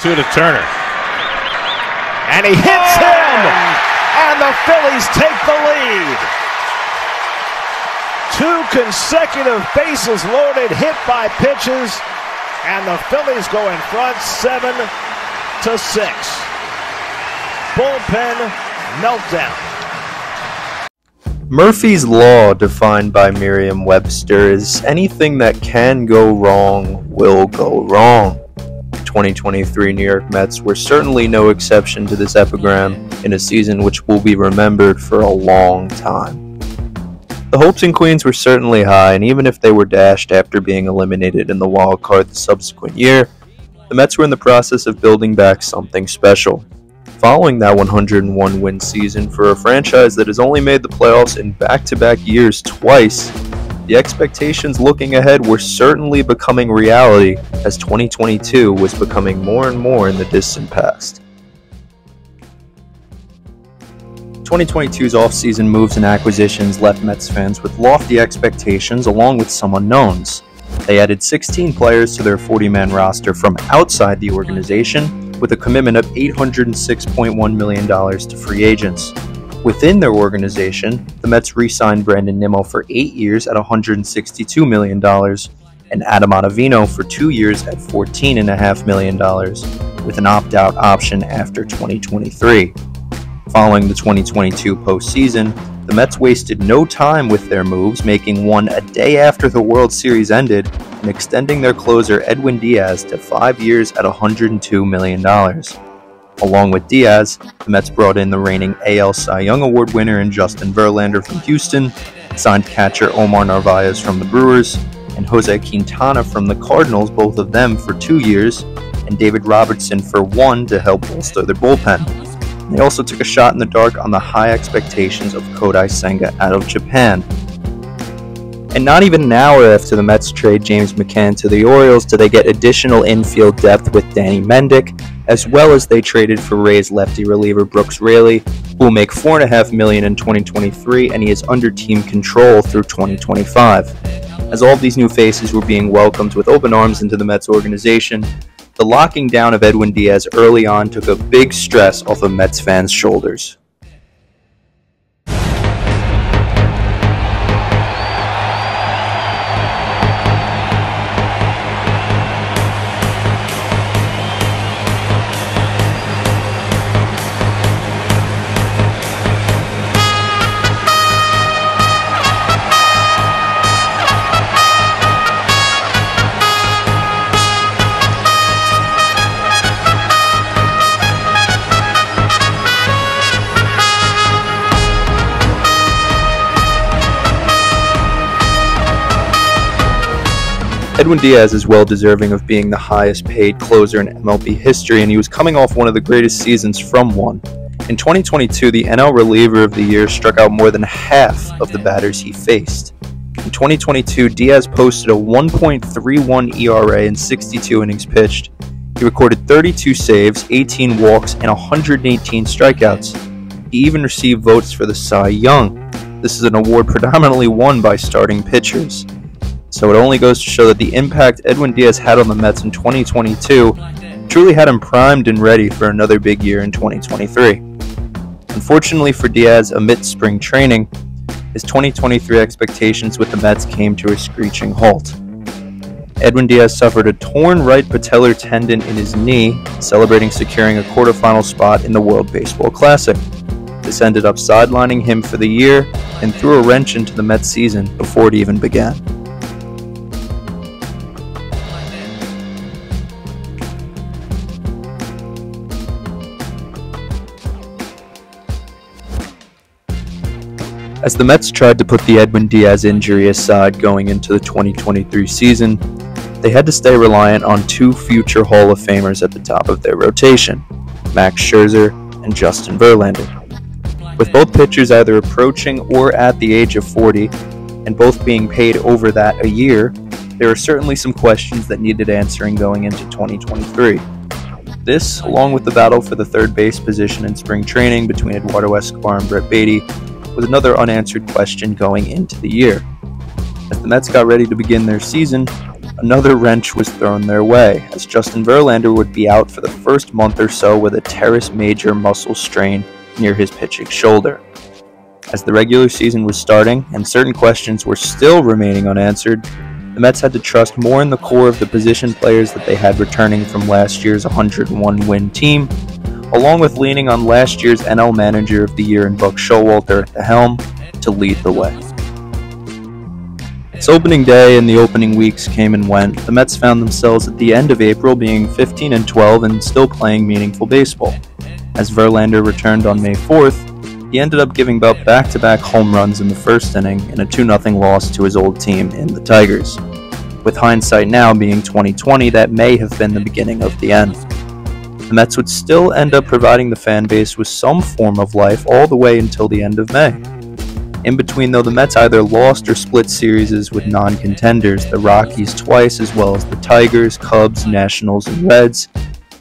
2 to Turner. And he hits him! And the Phillies take the lead. 2 consecutive bases loaded, hit by pitches, and the Phillies go in front 7-6. Bullpen meltdown. Murphy's Law, defined by Merriam-Webster, is anything that can go wrong will go wrong. The 2023 New York Mets were certainly no exception to this epigram in a season which will be remembered for a long time. The hopes and queens were certainly high, and even if they were dashed after being eliminated in the wild card the subsequent year, the Mets were in the process of building back something special. Following that 101-win season for a franchise that has only made the playoffs in back-to-back years twice, the expectations looking ahead were certainly becoming reality as 2022 was becoming more and more in the distant past. 2022's offseason moves and acquisitions left Mets fans with lofty expectations along with some unknowns. They added 16 players to their 40-man roster from outside the organization, with a commitment of $806.1 million to free agents. Within their organization, the Mets re-signed Brandon Nimmo for 8 years at $162 million and Adam Ottavino for 2 years at $14.5 million, with an opt-out option after 2023. Following the 2022 postseason, the Mets wasted no time with their moves, making one a day after the World Series ended and extending their closer Edwin Diaz to 5 years at $102 million. Along with Diaz, the Mets brought in the reigning AL Cy Young Award winner in Justin Verlander from Houston, signed catcher Omar Narvaez from the Brewers, and Jose Quintana from the Cardinals, both of them for 2 years, and David Robertson for 1 to help bolster their bullpen. They also took a shot in the dark on the high expectations of Kodai Senga out of Japan. And not even an hour after the Mets trade James McCann to the Orioles did they get additional infield depth with Danny Mendick, as well as they traded for Rays lefty reliever Brooks Raley, who will make $4.5 million in 2023, and he is under team control through 2025. As all of these new faces were being welcomed with open arms into the Mets organization, the locking down of Edwin Diaz early on took a big stress off of Mets fans' shoulders. Edwin Diaz is well deserving of being the highest paid closer in MLB history, and he was coming off one of the greatest seasons from one. In 2022, the NL Reliever of the Year struck out more than half of the batters he faced. In 2022, Diaz posted a 1.31 ERA in 62 innings pitched. He recorded 32 saves, 18 walks, and 118 strikeouts. He even received votes for the Cy Young. This is an award predominantly won by starting pitchers. So it only goes to show that the impact Edwin Diaz had on the Mets in 2022 truly had him primed and ready for another big year in 2023. Unfortunately for Diaz, amidst spring training, his 2023 expectations with the Mets came to a screeching halt. Edwin Diaz suffered a torn right patellar tendon in his knee, celebrating securing a quarterfinal spot in the World Baseball Classic. This ended up sidelining him for the year and threw a wrench into the Mets season before it even began. As the Mets tried to put the Edwin Diaz injury aside going into the 2023 season, they had to stay reliant on 2 future Hall of Famers at the top of their rotation, Max Scherzer and Justin Verlander. With both pitchers either approaching or at the age of 40, and both being paid over that a year, there are certainly some questions that needed answering going into 2023. This, along with the battle for the third base position in spring training between Eduardo Escobar and Brett Beatty, was another unanswered question going into the year. As the Mets got ready to begin their season, another wrench was thrown their way, as Justin Verlander would be out for the first month or so with a teres major muscle strain near his pitching shoulder. As the regular season was starting, and certain questions were still remaining unanswered, the Mets had to trust more in the core of the position players that they had returning from last year's 101-win team, along with leaning on last year's NL Manager of the Year in Buck Showalter at the helm to lead the way. Its opening day and the opening weeks came and went. The Mets found themselves at the end of April being 15-12 and still playing meaningful baseball. As Verlander returned on May 4th, he ended up giving up back-to-back home runs in the first inning in a 2-0 loss to his old team in the Tigers. With hindsight now being 2020, that may have been the beginning of the end. The Mets would still end up providing the fan base with some form of life all the way until the end of May. In between, though, the Mets either lost or split series with non-contenders, the Rockies twice, as well as the Tigers, Cubs, Nationals, and Reds.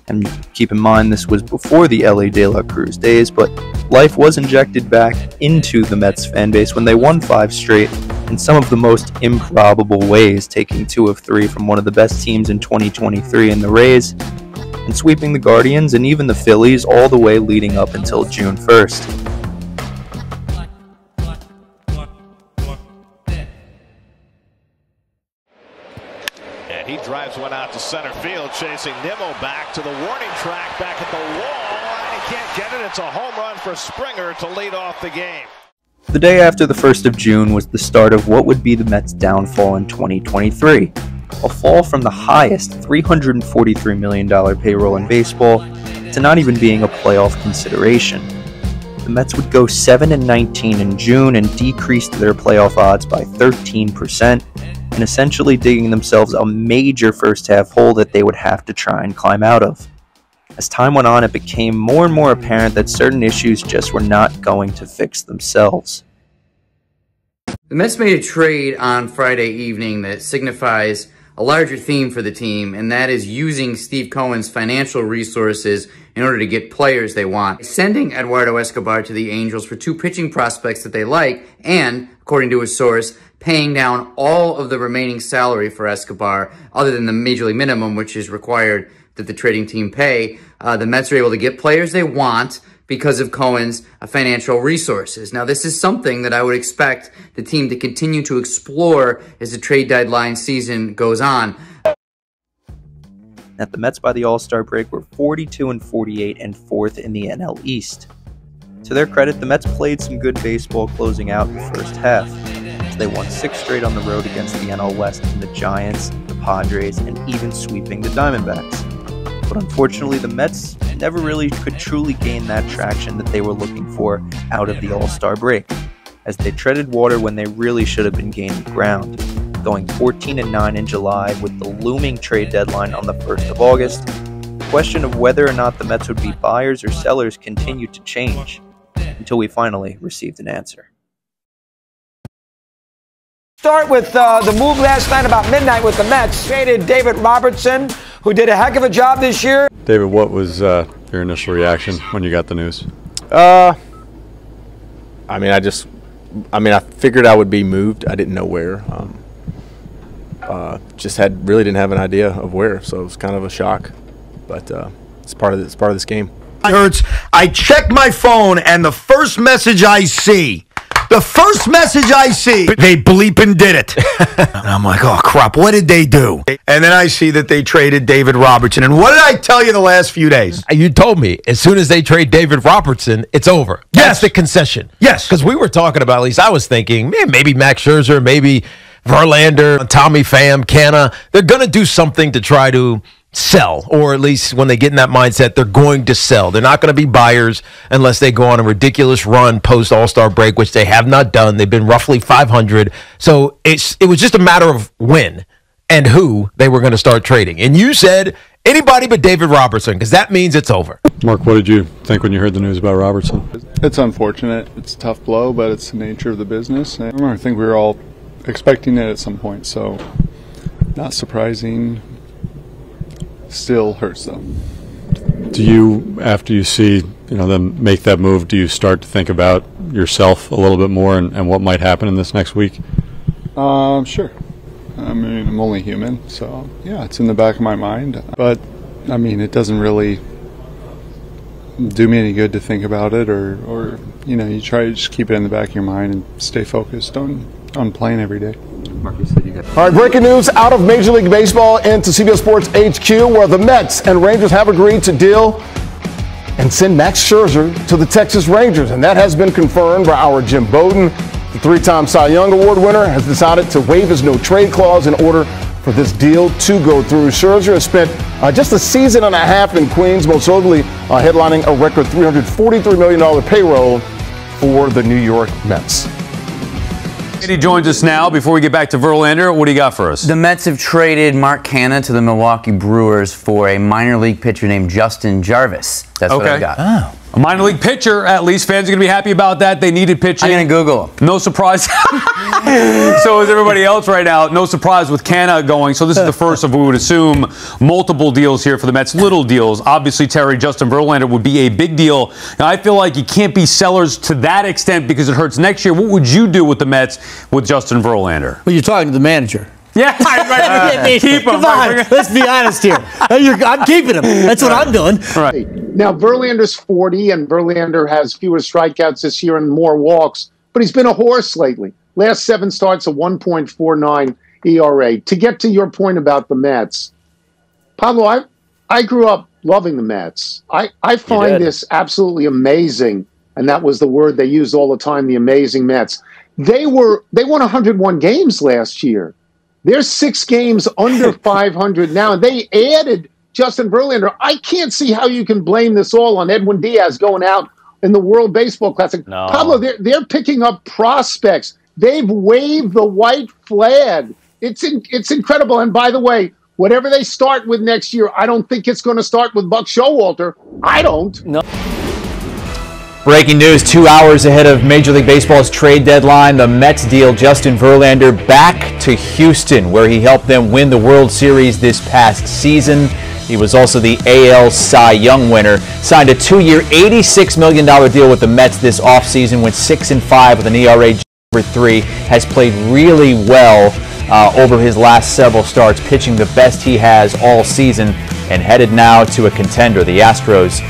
And keep in mind, this was before the LA De La Cruz days, but life was injected back into the Mets fan base when they won 5 straight in some of the most improbable ways, taking 2 of 3 from one of the best teams in 2023 in the Rays, and sweeping the Guardians and even the Phillies all the way leading up until June 1st. He drives one out to center field, chasing Nimmo back to the warning track, back at the wall, and he can't get it. It's a home run for Springer to lead off the game. The day after the 1st of June was the start of what would be the Mets' downfall in 2023, a fall from the highest $343 million payroll in baseball to not even being a playoff consideration. The Mets would go 7-19 in June and decreased their playoff odds by 13%, and essentially digging themselves a major first-half hole that they would have to try and climb out of. As time went on, it became more and more apparent that certain issues just were not going to fix themselves. The Mets made a trade on Friday evening that signifies a larger theme for the team, and that is using Steve Cohen's financial resources in order to get players they want. Sending Eduardo Escobar to the Angels for 2 pitching prospects that they like, and, according to a source, paying down all of the remaining salary for Escobar, other than the major league minimum, which is required that the trading team pay. The Mets are able to get players they want because of Cohen's financial resources. Now, this is something that I would expect the team to continue to explore as the trade deadline season goes on. At the Mets by the All-Star break were 42-48 and 4th in the NL East. To their credit, the Mets played some good baseball closing out the first half. They won 6 straight on the road against the NL West and the Giants, the Padres, and even sweeping the Diamondbacks. But unfortunately, the Mets never really could truly gain that traction that they were looking for out of the All-Star break, as they treaded water when they really should have been gaining ground, going 14-9 in July with the looming trade deadline on the 1st of August. The question of whether or not the Mets would be buyers or sellers continued to change, until we finally received an answer. Start with the move last night about midnight with the Mets. Traded David Robertson, who did a heck of a job this year. David, what was your initial reaction when you got the news? I figured I would be moved. I didn't know where. Really didn't have an idea of where, so it was kind of a shock. But it's part of this game. Hurts. I check my phone, and the first message I see. They bleeping did it. And I'm like, oh, crap, what did they do? And then I see that they traded David Robertson. And what did I tell you the last few days? You told me as soon as they trade David Robertson, it's over. Yes. That's the concession. Yes. Because we were talking about, at least I was thinking, man, maybe Max Scherzer, maybe Verlander, Tommy Pham, Canna. They're going to do something to try to sell, or at least when they get in that mindset, they're going to sell. They're not going to be buyers unless they go on a ridiculous run post All-Star break, which they have not done. They've been roughly 500. So it was just a matter of when and who they were going to start trading. And you said anybody but David Robertson, because that means it's over. Mark, what did you think when you heard the news about Robertson? It's unfortunate. It's a tough blow, but it's the nature of the business. And I think we were all expecting it at some point, so not surprising. Still hurts though. Do you, after you see them make that move, do you start to think about yourself a little bit more and what might happen in this next week? Sure. I mean, I'm only human, so yeah, it's in the back of my mind. But I mean, it doesn't really do me any good to think about it, or you know, you try to just keep it in the back of your mind and stay focused on playing every day. All right, breaking news out of Major League Baseball into CBS Sports HQ, where the Mets and Rangers have agreed to deal and send Max Scherzer to the Texas Rangers. And that has been confirmed by our Jim Bowden. The three-time Cy Young Award winner has decided to waive his no-trade clause in order for this deal to go through. Scherzer has spent just a season and a half in Queens, most notably headlining a record $343 million payroll for the New York Mets. He joins us now. Before we get back to Verlander, what do you got for us? The Mets have traded Mark Canha to the Milwaukee Brewers for a minor league pitcher named Justin Jarvis. That's what I've got. Oh. A minor league pitcher, at least. Fans are going to be happy about that. They needed pitching. I'm going to Google him. No surprise. So is everybody else right now. No surprise with Canha going. So this is the first of, we would assume, multiple deals here for the Mets. Little deals. Obviously, Terry, Justin Verlander would be a big deal. Now, I feel like you can't be sellers to that extent because it hurts next year. What would you do with the Mets with Justin Verlander? Well, you're talking to the manager. Yeah, right. Keep him. Come on, let's be honest here. I'm keeping him. That's what I'm doing. Right. Now, Verlander's 40, and Verlander has fewer strikeouts this year and more walks, but he's been a horse lately. Last 7 starts, a 1.49 ERA. To get to your point about the Mets, Pablo, I grew up loving the Mets. I find this absolutely amazing, and that was the word they used all the time, the amazing Mets. They won 101 games last year. They're 6 games under 500 now, and they added Justin Verlander. I can't see how you can blame this all on Edwin Diaz going out in the World Baseball Classic. No. Pablo, they're picking up prospects. They've waved the white flag. It's incredible. And by the way, whatever they start with next year, I don't think it's going to start with Buck Showalter. I don't. No. Breaking news 2 hours ahead of Major League Baseball's trade deadline. The Mets deal Justin Verlander back to Houston, where he helped them win the World Series this past season. He was also the AL Cy Young winner. Signed a 2-year, $86 million deal with the Mets this offseason. Went 6-5 with an ERA over 3. Has played really well over his last several starts, pitching the best he has all season, and headed now to a contender, the Astros.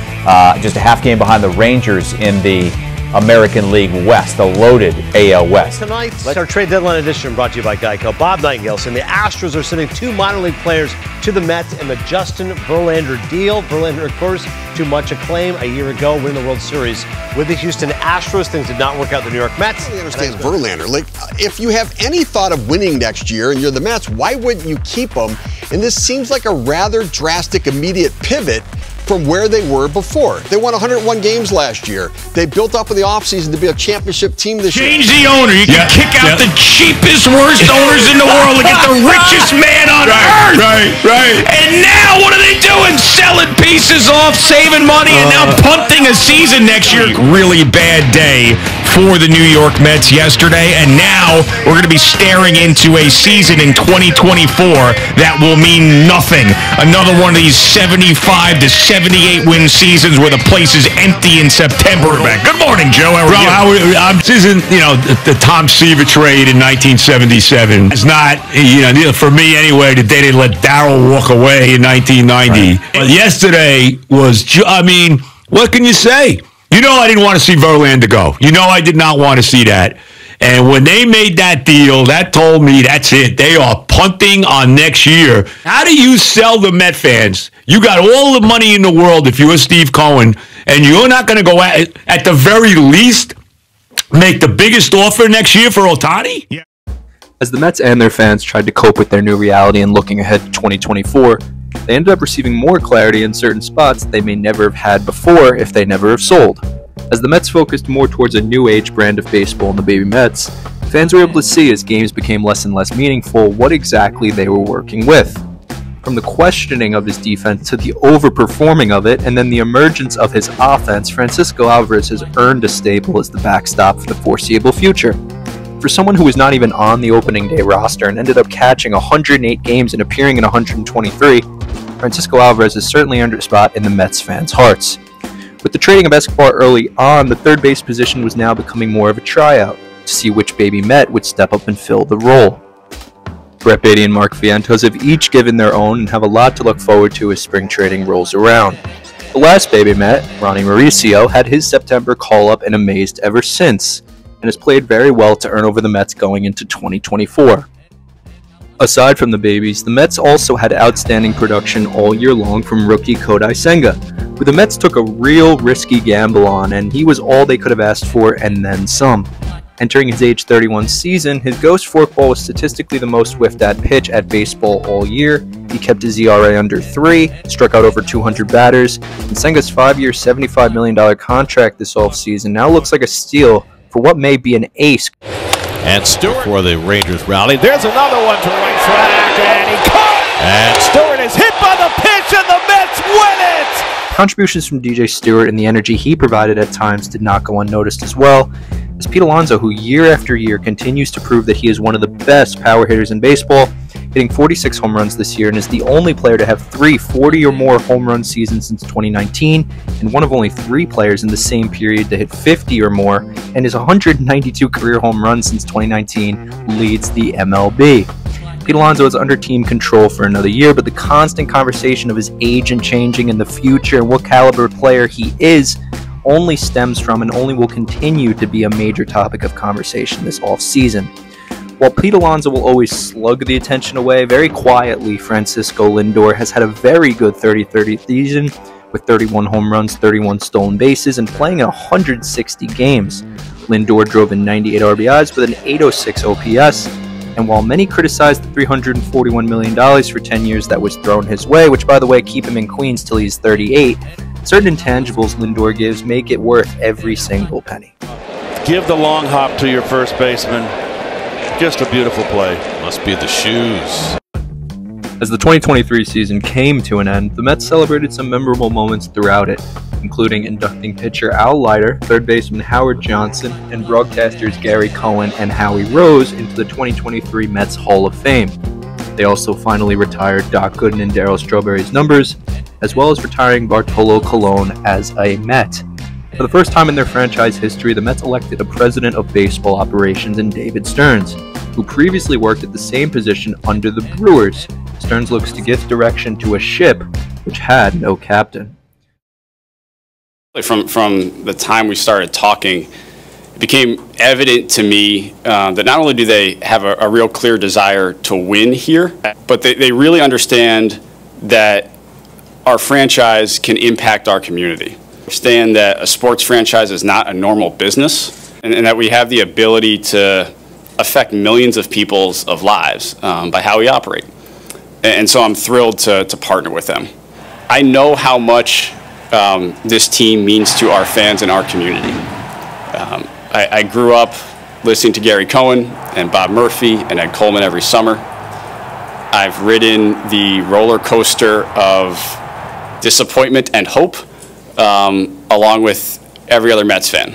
Just a half game behind the Rangers in the American League West, the loaded AL West. Tonight, our trade deadline edition brought to you by Geico. Bob Nightingale saying the Astros are sending 2 minor league players to the Mets in the Justin Verlander deal. Verlander, of course, to much acclaim a year ago, winning the World Series with the Houston Astros. Things did not work out the New York Mets. I don't understand Verlander. Like, if you have any thought of winning next year and you're the Mets, why wouldn't you keep him? And this seems like a rather drastic, immediate pivot from where they were before. They won 101 games last year. They built up in the offseason to be a championship team this year. Change the owner. You can kick out the cheapest, worst owners in the world and get the richest man on earth. Right. And now what are they doing? Selling pieces off, saving money, and now punting a season next year. Really bad day for the New York Mets yesterday, and now we're going to be staring into a season in 2024 that will mean nothing. Another one of these 75 to 78 win seasons where the place is empty in September. Good morning, Joe. How are you? This isn't, the Tom Seaver trade in 1977. It's not, for me anyway, the day they let Darryl walk away in 1990. Right. But yesterday was, what can you say? I didn't want to see Verlander go. I did not want to see that. And when they made that deal, that told me that's it. They are punting on next year. How do you sell the Met fans? You got all the money in the world if you're Steve Cohen, and you're not going to go at the very least make the biggest offer next year for Ohtani? Yeah. As the Mets and their fans tried to cope with their new reality and looking ahead to 2024, they ended up receiving more clarity in certain spots they may never have had before if they never have sold. As the Mets focused more towards a new age brand of baseball in the Baby Mets, fans were able to see as games became less and less meaningful what exactly they were working with. From the questioning of his defense to the overperforming of it, and then the emergence of his offense, Francisco Alvarez has earned a stable as the backstop for the foreseeable future. For someone who was not even on the opening day roster and ended up catching 108 games and appearing in 123, Francisco Alvarez has certainly earned a spot in the Mets fans' hearts. With the trading of Escobar early on, the third base position was now becoming more of a tryout to see which baby Met would step up and fill the role. Brett Beatty and Mark Vientos have each given their own and have a lot to look forward to as spring trading rolls around. The last baby Met, Ronnie Mauricio, had his September call-up and amazed ever since, and has played very well to earn over the Mets going into 2024. Aside from the babies, the Mets also had outstanding production all year long from rookie Kodai Senga, who the Mets took a real risky gamble on, and he was all they could have asked for and then some. Entering his age 31 season, his ghost forkball was statistically the most whiffed at pitch at baseball all year. He kept his ERA under 3, struck out over 200 batters, and Senga's 5-year, $75 million contract this offseason now looks like a steal for what may be an ace. And Stewart for the Rangers rally. There's another one to right track, and he caught! And Stewart is hit by the pitch, and the Mets win it! Contributions from DJ Stewart and the energy he provided at times did not go unnoticed as well, as Pete Alonso, who year after year continues to prove that he is one of the best power hitters in baseball, hitting 46 home runs this year and is the only player to have 3 40 or more home run seasons since 2019, and one of only 3 players in the same period to hit 50 or more, and his 192 career home runs since 2019 leads the MLB. Pete Alonso is under team control for another year, but the constant conversation of his agent changing and the future and what caliber player he is only stems from and only will continue to be a major topic of conversation this offseason. While Pete Alonso will always slug the attention away, very quietly Francisco Lindor has had a very good 30-30 season with 31 home runs, 31 stolen bases, and playing in 160 games. Lindor drove in 98 RBIs with an 806 OPS, and while many criticized the $341 million for 10 years that was thrown his way, which by the way keep him in Queens till he's 38, certain intangibles Lindor gives make it worth every single penny. Give the long hop to your first baseman. Just a beautiful play. Must be the shoes. As the 2023 season came to an end, the Mets celebrated some memorable moments throughout it, including inducting pitcher Al Leiter, third baseman Howard Johnson, and broadcasters Gary Cohen and Howie Rose into the 2023 Mets Hall of Fame. They also finally retired Doc Gooden and Darryl Strawberry's numbers, as well as retiring Bartolo Colon as a Met. For the first time in their franchise history, the Mets elected a president of baseball operations in David Stearns, who previously worked at the same position under the Brewers. Stearns looks to give direction to a ship which had no captain. From the time we started talking, it became evident to me that not only do they have a real clear desire to win here, but they really understand that our franchise can impact our community. Understand that a sports franchise is not a normal business, and that we have the ability to affect millions of people's lives by how we operate. And so I'm thrilled to partner with them. I know how much this team means to our fans and our community. I grew up listening to Gary Cohen and Bob Murphy and Ed Coleman every summer. I've ridden the roller coaster of disappointment and hope along with every other Mets fan.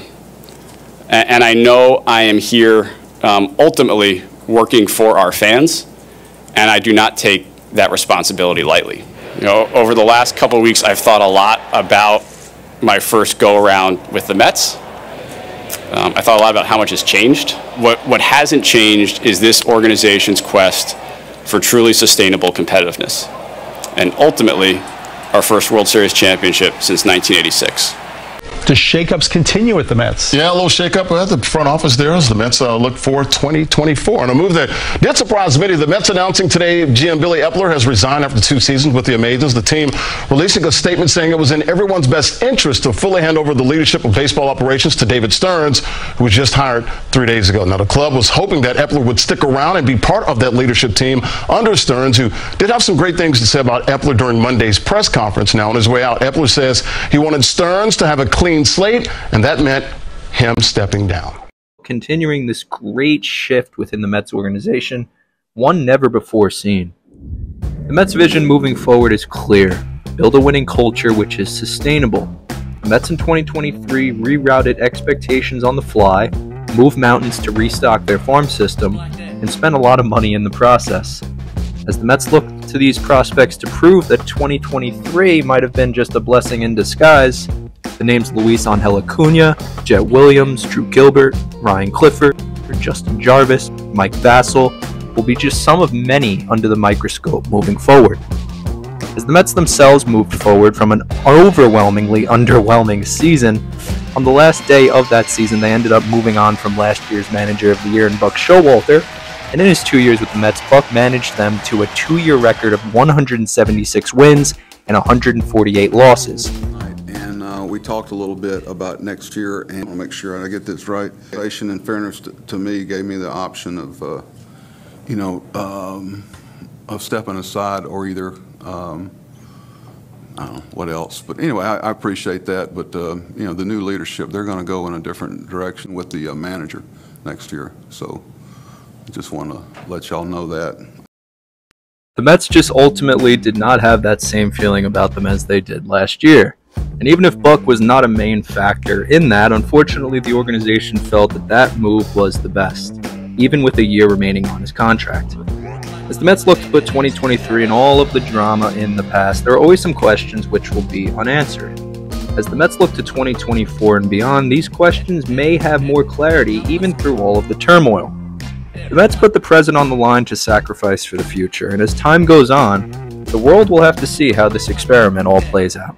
And I know I am here ultimately working for our fans, and I do not take that responsibility lightly. You know, over the last couple of weeks, I've thought a lot about my first go-around with the Mets. I thought a lot about how much has changed. What hasn't changed is this organization's quest for truly sustainable competitiveness, and ultimately, our first World Series championship since 1986. Do shakeups continue at the Mets? Yeah, a little shakeup at the front office there as the Mets look for 2024. And a move that did surprise many. The Mets announcing today GM Billy Epler has resigned after 2 seasons with the Amazons. The team releasing a statement saying it was in everyone's best interest to fully hand over the leadership of baseball operations to David Stearns, who was just hired 3 days ago. Now, the club was hoping that Epler would stick around and be part of that leadership team under Stearns, who did have some great things to say about Epler during Monday's press conference. Now, on his way out, Epler says he wanted Stearns to have a clean slate, and that meant him stepping down. Continuing this great shift within the Mets organization, one never before seen. The Mets' vision moving forward is clear. Build a winning culture which is sustainable. The Mets in 2023 rerouted expectations on the fly, moved mountains to restock their farm system, and spent a lot of money in the process. As the Mets look to these prospects to prove that 2023 might have been just a blessing in disguise, the names Luis Angel Acuna, Jet Williams, Drew Gilbert, Ryan Clifford, Justin Jarvis, Mike Vassell, will be just some of many under the microscope moving forward. As the Mets themselves moved forward from an overwhelmingly underwhelming season, on the last day of that season they ended up moving on from last year's Manager of the Year in Buck Showalter, and in his 2 years with the Mets, Buck managed them to a 2-year record of 176 wins and 148 losses. And we talked a little bit about next year, and I want to make sure I get this right. In fairness to me, gave me the option of, of stepping aside or either, I don't know what else. But anyway, I appreciate that. But the new leadership, they're going to go in a different direction with the manager next year. So I just want to let y'all know that. The Mets just ultimately did not have that same feeling about them as they did last year. And even if Buck was not a main factor in that, unfortunately the organization felt that that move was the best, even with a year remaining on his contract. As the Mets look to put 2023 and all of the drama in the past, there are always some questions which will be unanswered. As the Mets look to 2024 and beyond, these questions may have more clarity even through all of the turmoil. The Mets put the present on the line to sacrifice for the future, and as time goes on, the world will have to see how this experiment all plays out.